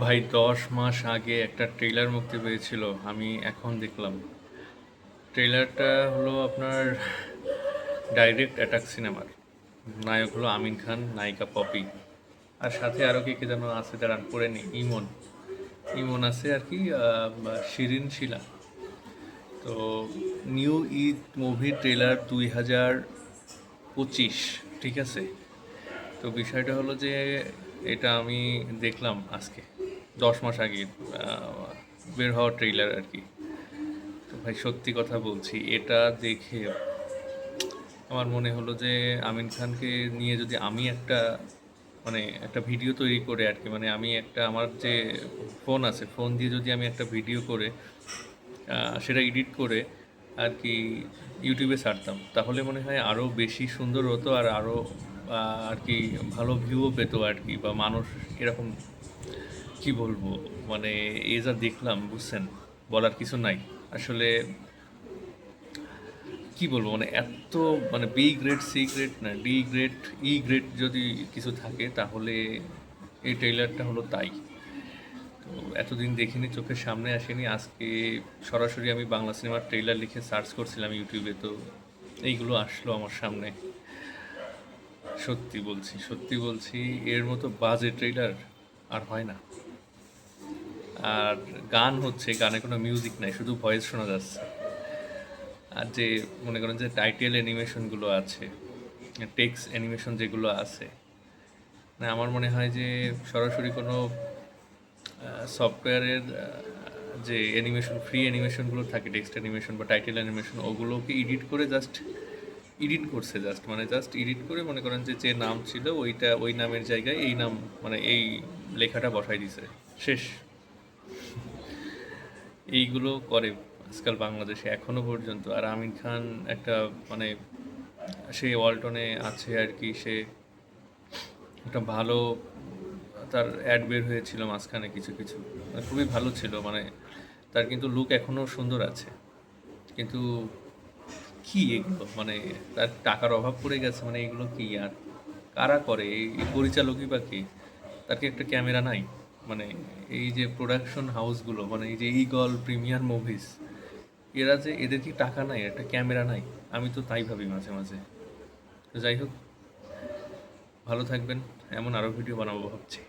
ভাই 10 মাস আগে একটা ট্রেলার মুক্তি পেয়েছিল, আমি এখন দেখলাম। ট্রেলারটা হলো আপনার ডাইরেক্ট অ্যাটাক সিনেমার। নায়ক হলো আমিন খান, নায়িকা পপি, আর সাথে আরও কে কে যেন আছে, দাঁড়ান পড়ে নি, ইমন। ইমন আছে আর কি, শিরিন শিলা। তো নিউ ঈদ মুভি ট্রেলার 2025, ঠিক আছে। তো বিষয়টা হলো যে এটা আমি দেখলাম আজকে, 10 মাস আগে বের হওয়া ট্রেইলার আর কি। তো ভাই সত্যি কথা বলছি, এটা দেখে আমার মনে হলো যে আমিন খানকে নিয়ে যদি আমি একটা একটা ভিডিও তৈরি করে আর কি, আমি একটা আমার যে ফোন আছে, ফোন দিয়ে যদি আমি একটা ভিডিও করে সেটা এডিট করে আর কি ইউটিউবে ছাড়তাম, তাহলে মনে হয় আরও বেশি সুন্দর হতো, আর আরও আর কি ভালো ভিউও পেতো আর কি, বা মানুষ এরকম, কি বলবো, মানে এই যা দেখলাম, বুঝছেন, বলার কিছু নাই আসলে। কি বলবো, এত বি গ্রেড, সি গ্রেড না, ডি গ্রেড, ই গ্রেড যদি কিছু থাকে তাহলে এই ট্রেইলারটা হলো তাই। তো এতদিন দেখিনি, চোখের সামনে আসেনি, আজকে সরাসরি আমি বাংলা সিনেমার ট্রেইলার লিখে সার্চ করছিলাম ইউটিউবে, তো এইগুলো আসলো আমার সামনে। সত্যি বলছি, সত্যি বলছি, এর মতো বাজে ট্রেইলার আর হয় না। আর গান হচ্ছে, গানে কোনো মিউজিক নাই, শুধু ভয়েস শোনা যাচ্ছে। আর যে মনে করেন যে টাইটেল অ্যানিমেশনগুলো আছে, টেক্সট অ্যানিমেশন যেগুলো আছে, আমার মনে হয় যে সরাসরি কোনো সফটওয়্যারের যে অ্যানিমেশন, ফ্রি অ্যানিমেশনগুলো থাকে, টেক্সট অ্যানিমেশন বা টাইটেল অ্যানিমেশন, ওগুলোকে এডিট করে জাস্ট এডিট করছে, জাস্ট এডিট করে মনে করেন যে যে নাম ছিল ওইটা, ওই নামের জায়গায় এই নাম, এই লেখাটা বসাই দিছে, শেষ। এইগুলো করে আজকাল বাংলাদেশে এখনো পর্যন্ত। আর আমিন খান একটা মানে সে ওয়ালটনে আছে আর কি, সে একটা ভালো, তার অ্যাড বের হয়েছিল মাঝখানে কিছু কিছু, খুবই ভালো ছিল, তার কিন্তু লুক এখনো সুন্দর আছে, কিন্তু কি এগুলো, তার টাকার অভাব পড়ে গেছে, এগুলো কি আর কারা করে, এই পরিচালকই বা কি, তার কি একটা ক্যামেরা নাই? মানে এই যে প্রোডাকশন হাউসগুলো, এই যে ইগল প্রিমিয়ার মুভিজ, এরা যে, এদের কি টাকা নাই, একটা ক্যামেরা নাই? আমি তো তাই ভাবি মাঝে মাঝে। তো যাই হোক, ভালো থাকবেন, এমন আরও ভিডিও বানাবো ভাবছি।